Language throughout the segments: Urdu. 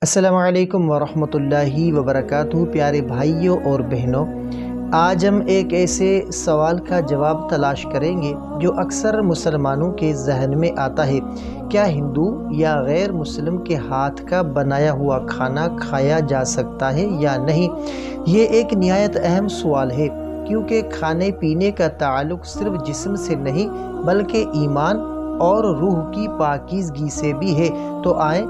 السلام علیکم ورحمۃ اللہ وبرکاتہ۔ پیارے بھائیوں اور بہنوں، آج ہم ایک ایسے سوال کا جواب تلاش کریں گے جو اکثر مسلمانوں کے ذہن میں آتا ہے۔ کیا ہندو یا غیر مسلم کے ہاتھ کا بنایا ہوا کھانا کھایا جا سکتا ہے یا نہیں؟ یہ ایک نہایت اہم سوال ہے، کیونکہ کھانے پینے کا تعلق صرف جسم سے نہیں بلکہ ایمان اور روح کی پاکیزگی سے بھی ہے۔ تو آئیں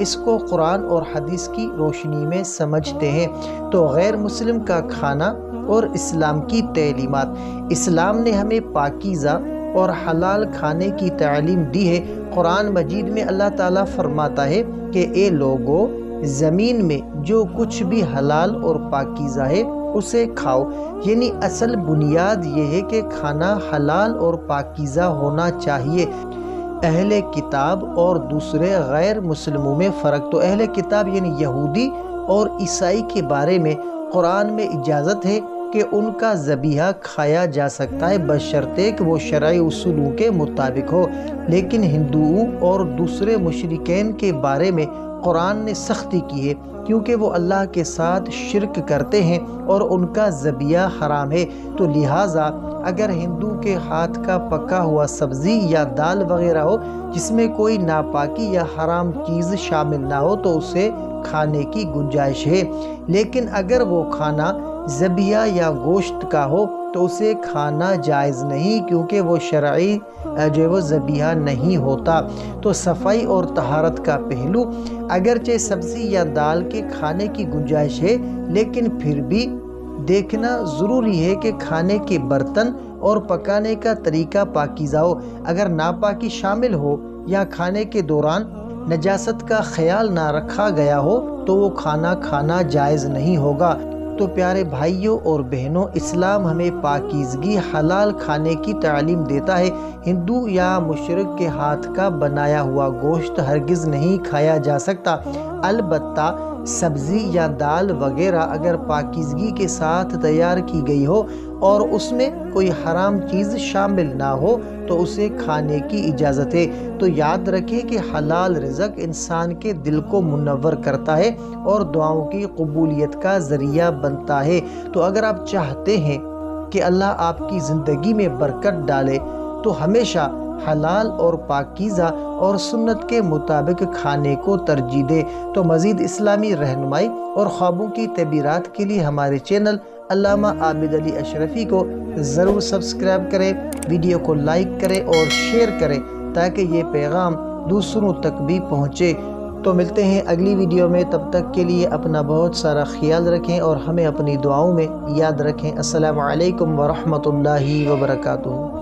اس کو قرآن اور حدیث کی روشنی میں سمجھتے ہیں۔ تو غیر مسلم کا کھانا اور اسلام کی تعلیمات۔ اسلام نے ہمیں پاکیزہ اور حلال کھانے کی تعلیم دی ہے۔ قرآن مجید میں اللہ تعالیٰ فرماتا ہے کہ اے لوگو، زمین میں جو کچھ بھی حلال اور پاکیزہ ہے اسے کھاؤ۔ یعنی اصل بنیاد یہ ہے کہ کھانا حلال اور پاکیزہ ہونا چاہیے۔ اہل کتاب اور دوسرے غیر مسلموں میں فرق۔ تو اہل کتاب یعنی یہودی اور عیسائی کے بارے میں قرآن میں اجازت ہے کہ ان کا ذبیحہ کھایا جا سکتا ہے، بشرطے کہ وہ شرعی اصولوں کے مطابق ہو۔ لیکن ہندوؤں اور دوسرے مشرکین کے بارے میں قرآن نے سختی کی ہے، کیونکہ وہ اللہ کے ساتھ شرک کرتے ہیں اور ان کا ذبیحہ حرام ہے۔ تو لہٰذا اگر ہندو کے ہاتھ کا پکا ہوا سبزی یا دال وغیرہ ہو جس میں کوئی ناپاکی یا حرام چیز شامل نہ ہو تو اسے کھانے کی گنجائش ہے۔ لیکن اگر وہ کھانا ذبیحہ یا گوشت کا ہو تو اسے کھانا جائز نہیں، کیونکہ وہ شرعی وہ ذبیحہ نہیں ہوتا۔ تو صفائی اور طہارت کا پہلو، اگرچہ سبزی یا دال کے کھانے کی گنجائش ہے، لیکن پھر بھی دیکھنا ضروری ہے کہ کھانے کے برتن اور پکانے کا طریقہ پاکیزہ ہو۔ اگر ناپاکی شامل ہو یا کھانے کے دوران نجاست کا خیال نہ رکھا گیا ہو تو وہ کھانا جائز نہیں ہوگا۔ تو پیارے بھائیوں اور بہنوں، اسلام ہمیں پاکیزگی حلال کھانے کی تعلیم دیتا ہے۔ ہندو یا مشرک کے ہاتھ کا بنایا ہوا گوشت ہرگز نہیں کھایا جا سکتا۔ البتہ سبزی یا دال وغیرہ اگر پاکیزگی کے ساتھ تیار کی گئی ہو اور اس میں کوئی حرام چیز شامل نہ ہو تو اسے کھانے کی اجازت ہے۔ تو یاد رکھیں کہ حلال رزق انسان کے دل کو منور کرتا ہے اور دعاؤں کی قبولیت کا ذریعہ بنتا ہے۔ تو اگر آپ چاہتے ہیں کہ اللہ آپ کی زندگی میں برکت ڈالے تو ہمیشہ حلال اور پاکیزہ اور سنت کے مطابق کھانے کو ترجیح دے۔ تو مزید اسلامی رہنمائی اور خوابوں کی تعبیرات کے لیے ہمارے چینل علامہ عابد علی اشرفی کو ضرور سبسکرائب کریں، ویڈیو کو لائک کریں اور شیئر کریں تاکہ یہ پیغام دوسروں تک بھی پہنچے۔ تو ملتے ہیں اگلی ویڈیو میں، تب تک کے لیے اپنا بہت سارا خیال رکھیں اور ہمیں اپنی دعاؤں میں یاد رکھیں۔ السلام علیکم ورحمۃ اللہ وبرکاتہ۔